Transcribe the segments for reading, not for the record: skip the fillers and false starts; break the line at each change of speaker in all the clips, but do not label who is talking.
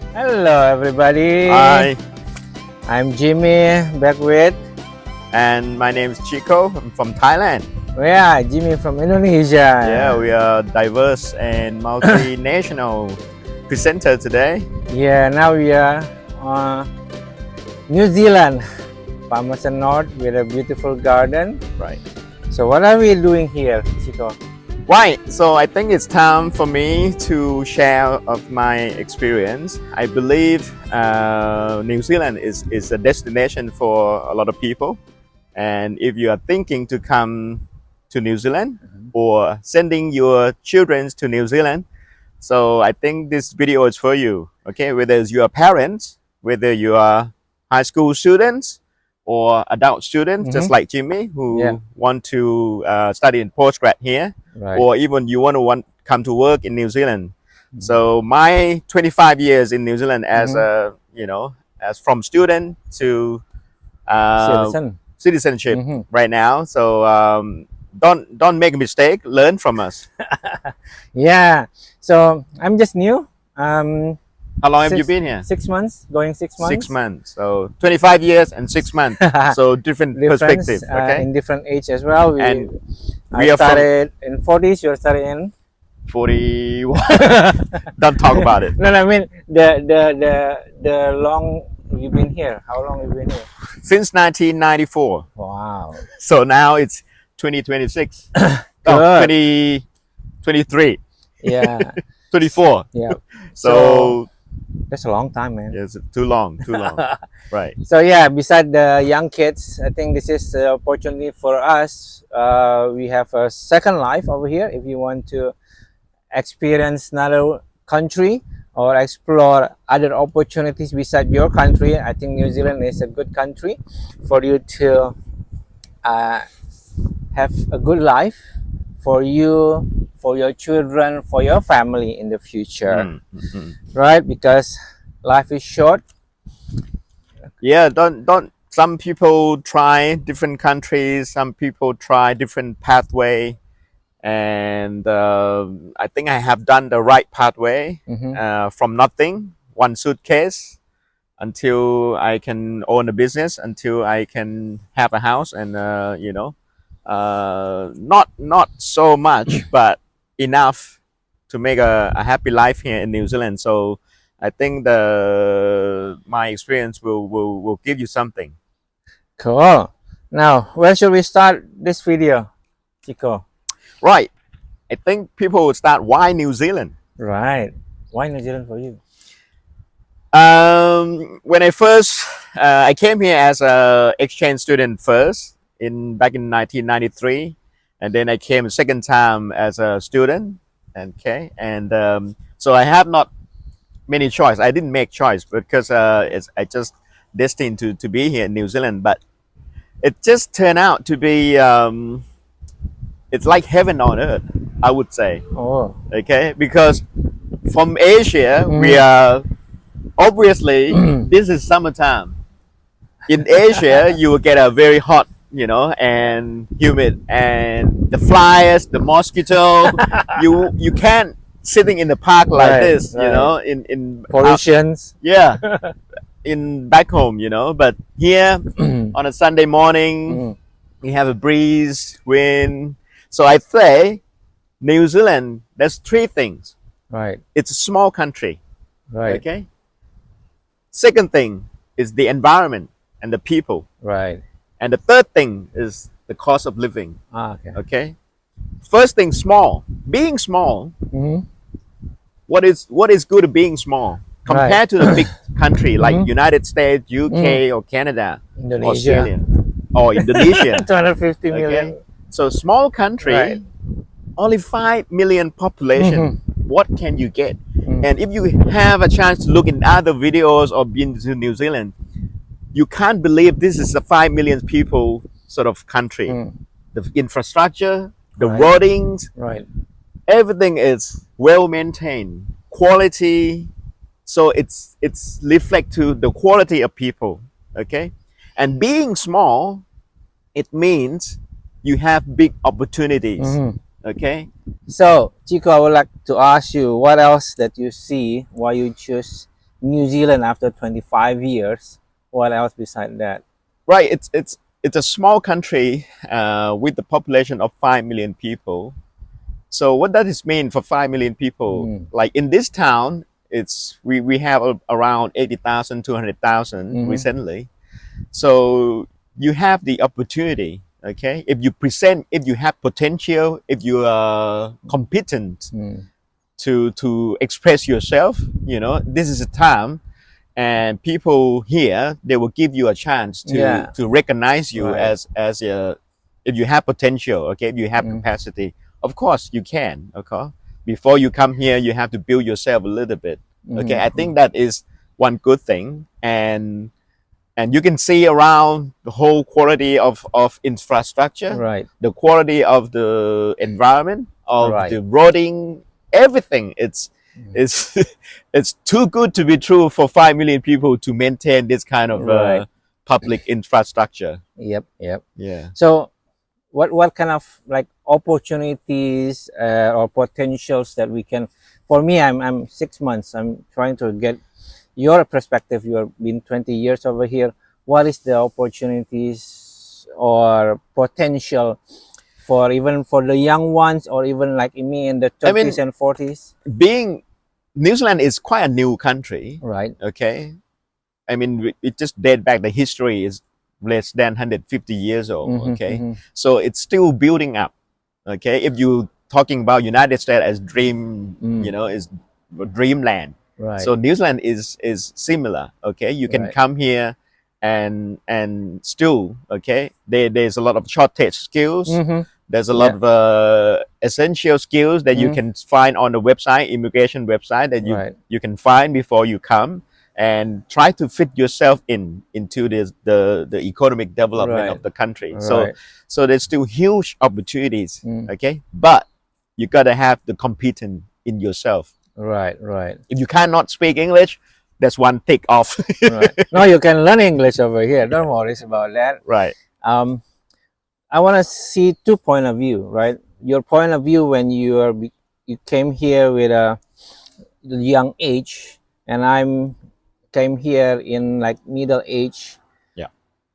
Hello, everybody.
Hi,
I'm Jimmy back with
and my name is Chico. I'm from Thailand.
Jimmy from Indonesia.
Yeah, we are diverse and multinational presenter today.
Yeah, now we are New Zealand, Palmerston North, with a beautiful garden.
Right.
So, what are we doing here, Chico?
Right. So I think it's time for me to share of my experience. I believe New Zealand is a destination for a lot of people. And if you are thinking to come to New Zealand or sending your children to New Zealand, so I think this video is for you. Okay, whether you are parents, whether you are high school students or adult students, just like Jimmy, who want to study in postgrad here, or even you want to come to work in New Zealand. So my 25 years in New Zealand as a as from student to citizenship right now. So don't make a mistake. Learn from us.
Yeah. So I'm just new.
How long have you been here?
6 months. Going 6 months.
6 months. So 25 years and 6 months. So different perspective. Okay.
In different age as well.
We are
started in 40s. You're starting in
41. Don't talk about it.
No, I mean the long you've been here. How long have you been here?
Since 1994.
Wow.
So now it's 2026. Oh, 2023.
Yeah.
24.
Yeah.
So
that's a long time, man.
yes, too long. Right.
So yeah, beside the young kids, I think this is the opportunity for us. We have a second life over here. If you want to experience another country or explore other opportunities beside your country, I think New Zealand is a good country for you to have a good life for you, for your children, for your family in the future, right? Because life is short.
Yeah, don't. Some people try different countries. Some people try different pathway, and I think I have done the right pathway. From nothing, one suitcase, until I can own a business, until I can have a house, and not so much, but enough to make a happy life here in New Zealand. So I think my experience will give you something.
Cool. Now, where should we start this video, Chico?
Right. I think people would start, why New Zealand?
Right. Why New Zealand for you?
When I first I came here as a exchange student first back in 1993, and then I came a second time as a student. Okay, and so I have not many choice. I didn't make choice because I just destined to be here in New Zealand, but it just turned out to be it's like heaven on earth, I would say.
Oh.
Okay, because from Asia we are obviously this is summertime. In Asia you will get a very hot, and humid, and the flies, the mosquito. you can't sitting in the park like this, in
Pollutions.
yeah, in back home, but here on a Sunday morning we have a breeze, wind. So I say New Zealand, there's three things.
Right.
It's a small country.
Right.
Okay. Second thing is the environment and the people.
Right.
And the third thing is the cost of living.
Okay.
Okay. First thing, small. Being small. What is good at being small compared to the big country like United States, UK, or Canada,
Indonesia.
Australia, or Indonesia.
250 million.
Okay. So small country,
Right.
only 5 million population. What can you get? And if you have a chance to look in other videos or been to New Zealand, you can't believe this is a 5 million people sort of country. The infrastructure, the roadings,
Right.
everything is well maintained, quality. So it's reflect to the quality of people. Okay, and being small, it means you have big opportunities. Okay.
So, Chico, I would like to ask you what else that you see why you choose New Zealand after 25 years. What else beside that?
Right. It's a small country with the population of 5 million people. So what does this mean for 5 million people?
Mm.
Like in this town, we have around 80,000, 200,000
Mhm.
recently. So you have the opportunity. Okay, if you present, if you have potential, if you are competent
Mm.
to express yourself, this is a time, and people here, they will give you a chance
Yeah.
to recognize you
Right.
as a, if you have potential, okay, if you have
Mm.
capacity. Of course you can. Okay, before you come here, you have to build yourself a little bit. Okay,
Mhm.
I think that is one good thing. And you can see around the whole quality of infrastructure,
Right.
the quality of the environment, of
Right.
the roading, everything. It's it's too good to be true for 5 million people to maintain this kind of
Right.
public infrastructure.
Yep. Yep.
Yeah.
So, what kind of like opportunities or potentials that we can? For me, I'm 6 months. I'm trying to get your perspective. You have been 20 years over here. What is the opportunities or potential for even for the young ones, or even like me in the
I
30s
mean,
and 40s?
being New Zealand is quite a new country.
Right.
Okay. I mean, it just date back. The history is less than 150 years old.
Mm-hmm,
Okay,
mm-hmm.
so it's still building up. Okay, if you talking about United States as dream,
Mm.
is dreamland.
Right.
So New Zealand is similar. Okay, you can
Right.
come here and still, okay, there's a lot of shortage skills.
Mm-hmm.
There's a lot
Yeah.
of essential skills that you
Mm.
can find on the website, immigration website, that
Right.
you can find before you come, and try to fit yourself into the economic development
Right.
of the country.
Right.
So there's still huge opportunities.
Mm.
Okay, but you gotta have the competence in yourself.
Right. Right.
If you cannot speak English, that's one tick off.
Right. No, you can learn English over here. Don't worry about that.
Right.
I want to see two point of view, right? Your point of view when you came here with a young age, and I'm came here in like middle age.
Yeah.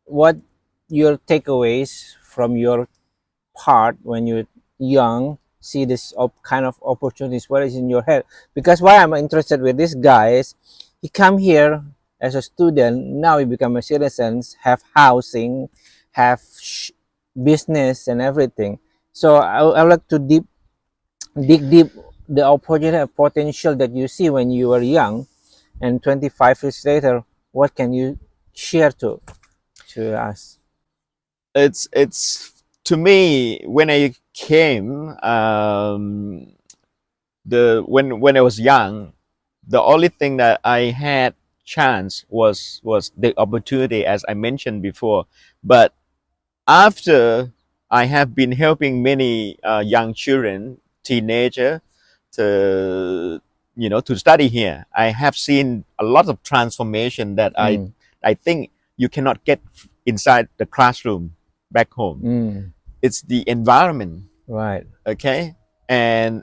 What your takeaways from your part when you're young? See this kind of opportunities. What is in your head? Because why I'm interested with this guy is he come here as a student. Now he become a citizen, have housing, have business and everything. So I would like to dig deep the opportunity potential that you see when you were young, and 25 years later, what can you share to us?
It's to me, when I came, when I was young, the only thing that I had chance was the opportunity, as I mentioned before. But after I have been helping many young children, teenager, to study here, I have seen a lot of transformation that
Mm.
I think you cannot get inside the classroom back home.
Mm.
It's the environment.
Right.
Okay, and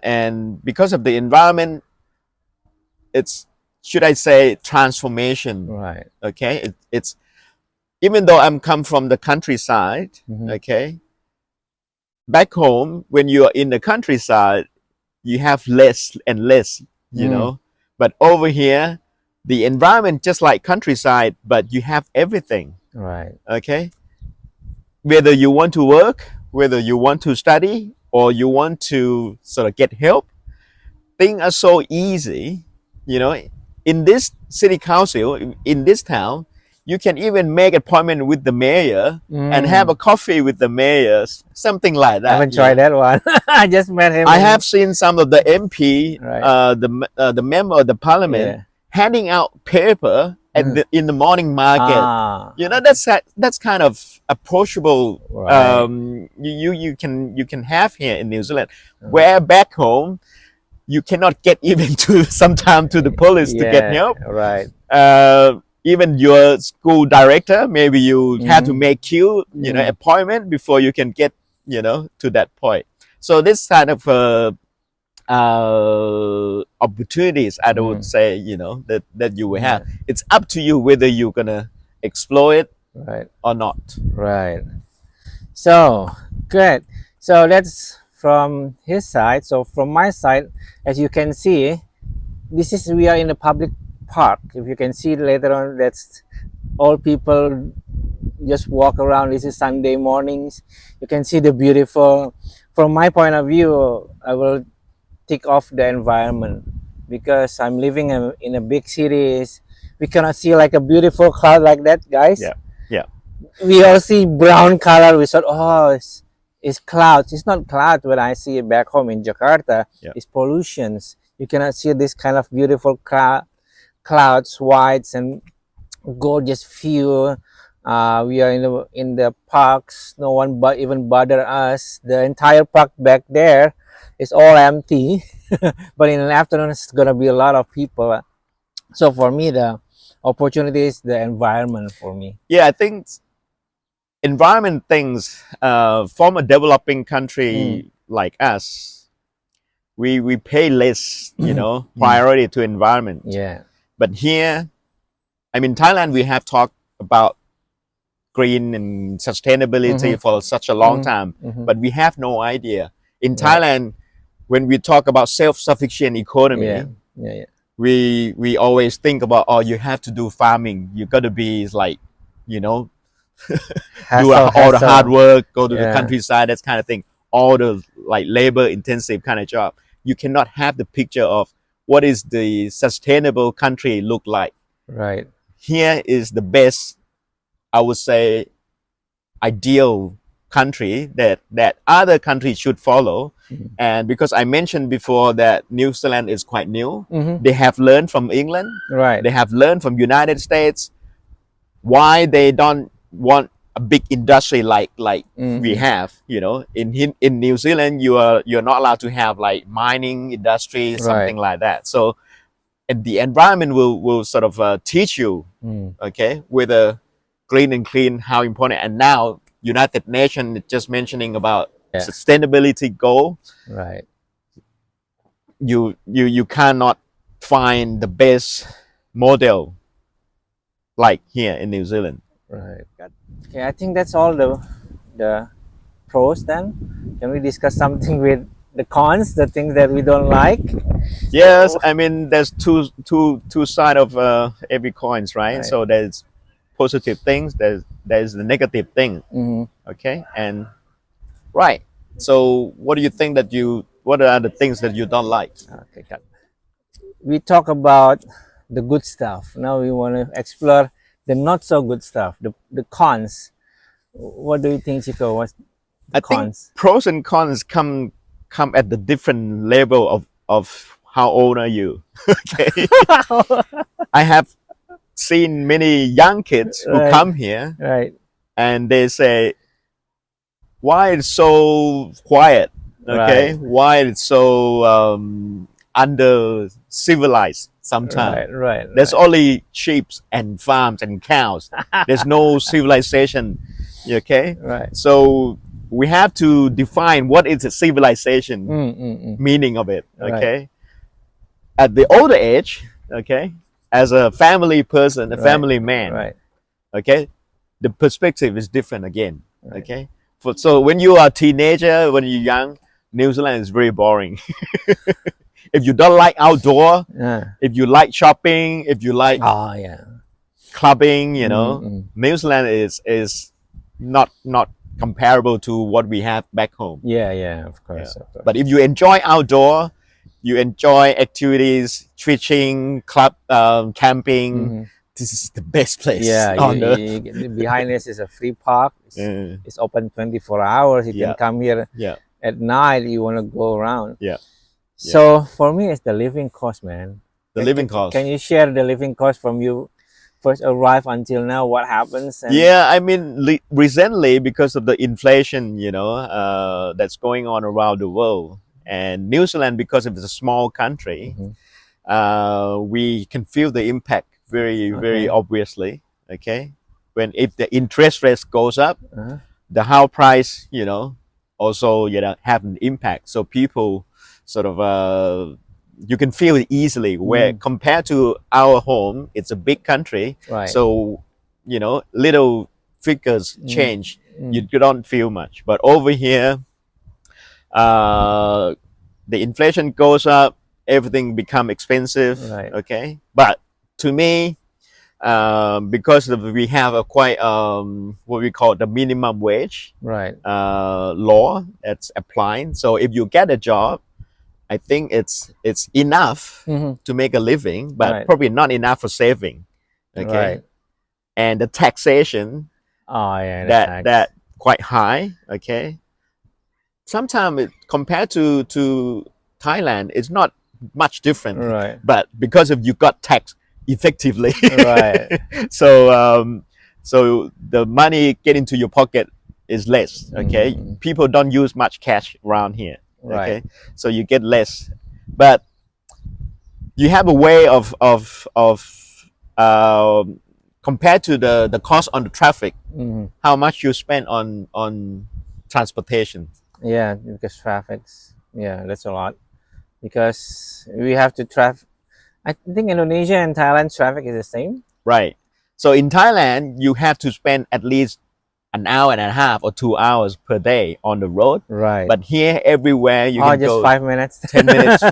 because of the environment, it's, should I say, transformation.
Right.
Okay, it's even though I'm come from the countryside.
Mhm.
Okay, back home, when you are in the countryside, you have less and less,
Mm.
but over here, the environment just like countryside, but you have everything.
Right.
Okay, whether you want to work, whether you want to study, or you want to sort of get help, things are so easy. In this city council, in this town, you can even make appointment with the mayor and have a coffee with the mayor, something like
I
that.
haven't tried that one. I just met him.
I have seen some of the MP,
Right.
the member of the parliament,
Yeah.
handing out paper in the morning market.
Ah.
That's kind of approachable.
Right.
You can have here in New Zealand, where back home you cannot get even to sometime to the police to get help.
Right.
Even your school director, maybe you have to make queue,
Mhm.
appointment before you can get, to that point. So this kind of opportunities, I would
Mm.
say, you know, that you will have.
Yeah.
It's up to you whether you're gonna explore it
Right.
or not.
Right. So good. So that's from his side. So from my side, as you can see, this is we are in a public park. If you can see later on, that's all people just walk around. This is Sunday mornings. You can see the beautiful. From my point of view, I will take off the environment because I'm living in a big city. We cannot see like a beautiful cloud like that, guys.
Yeah, yeah,
We all see brown color. We thought, oh, it's clouds. It's not clouds when I see it back home in Jakarta.
yeah.
It's pollutions. You cannot see this kind of beautiful clouds, whites and gorgeous view. We are in the parks. No one but even bother us. The entire park back there is all empty. But in the afternoon, it's gonna be a lot of people. So for me, the opportunity is the environment for me.
Yeah, I think environment things from a developing country like us, we pay less, you know, priority to environment.
Yeah.
But here, I mean, Thailand, we have talked about green and sustainability for such a long time, but we have no idea. In Thailand, when we talk about self-sufficient economy,
Yeah.
we always think about, oh, you have to do farming. You got to be like, you know, do all the hard work, go to the countryside, that kind of thing. All the like labor intensive kind of job. You cannot have the picture of what is the sustainable country look like.
Right.
Here is the best, I would say, ideal country that other countries should follow. And because I mentioned before that New Zealand is quite new, they have learned from England,
Right.
they have learned from United States why they don't want a big industry like we have. You know, in New Zealand, you're not allowed to have like mining industry, something like that. So and the environment will sort of teach you, okay, with a green and clean, how important. And now United Nations is just mentioning about sustainability goal.
Right.
You cannot find the best model like here in New Zealand.
Right. Okay, I think that's all the pros then. Can we discuss something with the cons, the things that we don't like?
Yes, I mean there's two side of every coins, right? So there's positive things, there's the negative thing. Okay, and right. So what do you think that what are the things that you don't like?
Okay, got it. We talk about the good stuff. Now we want to explore the not so good stuff, the cons. What do you think, Chico? What's the cons?
Think pros and cons come at the different level of how old are you. Okay. I have seen many young kids who come here,
right,
and they say, why it's so quiet, okay, why it's so under civilized sometimes.
Right.
There's only sheep and farms and cows. There's no civilization, okay.
Right.
So we have to define what is a civilization, meaning of it, okay. At the older age, okay, as a family person, a family man, okay, the perspective is different again, okay. So when you are a teenager, when you're young, New Zealand is very boring. If you don't like outdoor, if you like shopping, if you like clubbing, you know, New Zealand is not comparable to what we have back home.
Yeah, of course.
But if you enjoy outdoor, you enjoy activities, fishing, club, camping, this is the best place.
Behind us is a free park. It's open 24 hours. You can come here at night. You want to go around. So for me, it's the living cost, man.
The living cost.
Can you share the living cost from you first arrive until now? What happens?
I mean, recently because of the inflation, you know, that's going on around the world, and New Zealand, because it's a small country, we can feel the impact very obviously. Okay, if the interest rate goes up, the house price, you know, also have an impact. So people sort of you can feel it easily. Where compared to our home, it's a big country,
Right.
so little figures change. You don't feel much, but over here, the inflation goes up, everything become expensive.
Right.
Okay, but to me, because we have a quite what we call the minimum wage
Right.
law that's applying. So if you get a job, I think it's enough to make a living, but
Right.
probably not enough for saving. Okay,
Right.
and the taxation
Oh yeah.
that quite high. Okay, sometimes compared to Thailand, it's not much different.
Right.
But because of you got taxed effectively,
Right.
so the money get into your pocket is less. Okay, people don't use much cash around here.
Right.
Okay, so you get less, but you have a way of compared to the cost on the traffic, how much you spend on transportation.
Yeah, because traffic's that's a lot. Because we have to traffic. I think Indonesia and Thailand traffic is the same.
Right. So in Thailand, you have to spend at least an hour and a half or 2 hours per day on the road.
Right.
But here, everywhere you
oh,
can
just
go
5 minutes.
10 minutes.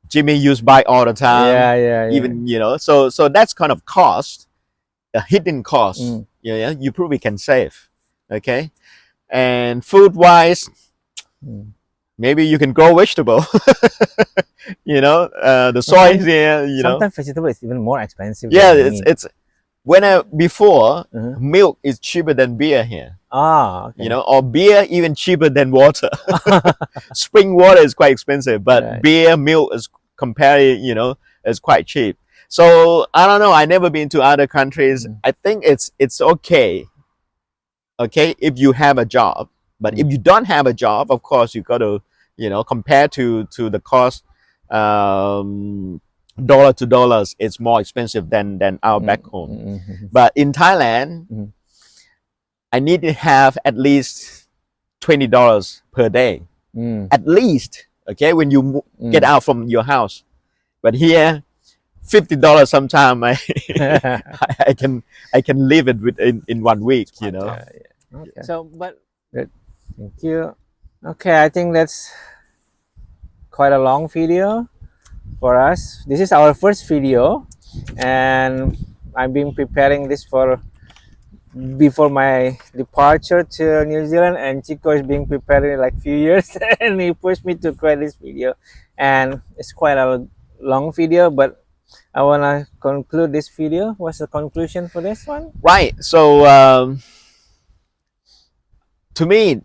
Jimmy use bike all the time.
Yeah.
Even so that's kind of cost, a hidden cost. You probably can save. Okay, and food wise, maybe you can grow vegetable. The soil here.
Sometimes vegetable is even more expensive.
Yeah,
than meat.
it's before milk is cheaper than beer here.
Okay.
Or beer even cheaper than water. Spring water is quite expensive, but
Right.
beer, milk is compared, is quite cheap. So I don't know. I never been to other countries. I think it's okay. Okay, if you have a job, but if you don't have a job, of course you got to, compare to the cost. Dollar to dollars, it's more expensive than our back home. But in Thailand, I need to have at least $20 per day, at least. Okay, when you get out from your house. But here, $50 sometime I can live it in 1 week.
Okay. So, but good. Thank you. Okay, I think that's quite a long video for us. This is our first video, and I've been preparing this before my departure to New Zealand, and Chico is being prepared in like few years and he pushed me to create this video, and it's quite a long video, but I want to conclude this video. What's the conclusion for this one?
Right. So to me,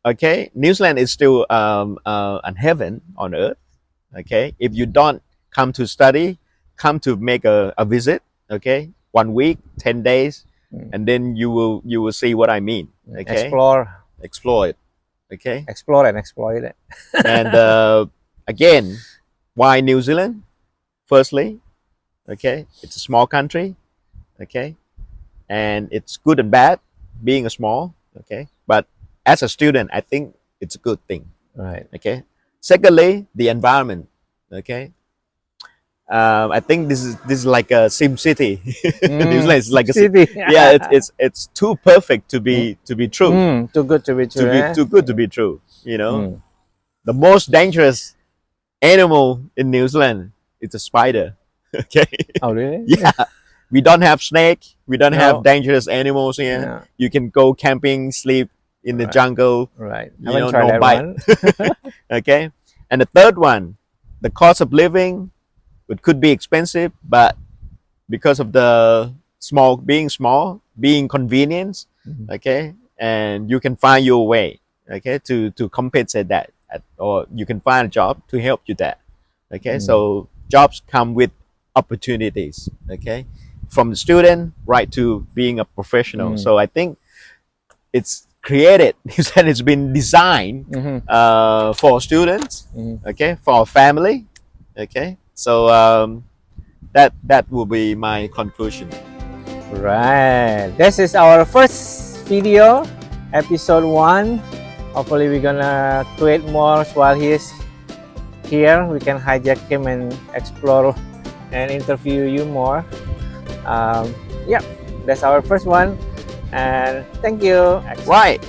okay, New Zealand is still a heaven on earth. Okay, if you don't come to study, come to make a visit. Okay, 1 week, 10 days, and then you will see what I mean. Okay, explore it. Okay,
Explore and exploit it.
and again, why New Zealand? Firstly, okay, it's a small country. Okay, and it's good and bad being a small. Okay, but as a student, I think it's a good thing.
Right.
Okay. Secondly, the environment. Okay. I think this is like a Sim City. New Zealand is like a
City.
yeah. It's too perfect to be true.
Too good to be true.
Too good to be true. The most dangerous animal in New Zealand is a spider. Okay.
Oh really?
Yeah. We don't have snake. We don't
No.
have dangerous animals here.
Yeah.
You can go camping, sleep in the
Right.
jungle.
Right.
You
Haven't
know,
tried
no
that
bite.
one.
Okay, and the third one, the cost of living, it could be expensive, but because of the being convenience, okay, and you can find your way, okay, to compensate that, or you can find a job to help you that, okay. So jobs come with opportunities, okay, from the student right to being a professional. So I think it's created and it's been designed for students, okay, for our family, okay. So that will be my conclusion.
Right. This is our first video, episode 1. Hopefully we're gonna create more while he's here, we can hijack him and explore and interview you more. Yeah, that's our first one. And thank you.
Right.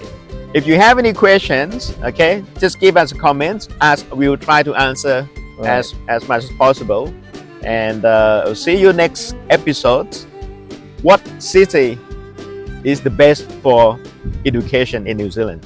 If you have any questions, okay, just give us a comment. As we will try to answer
Right.
as much as possible. And see you next episode. What city is the best for education in New Zealand?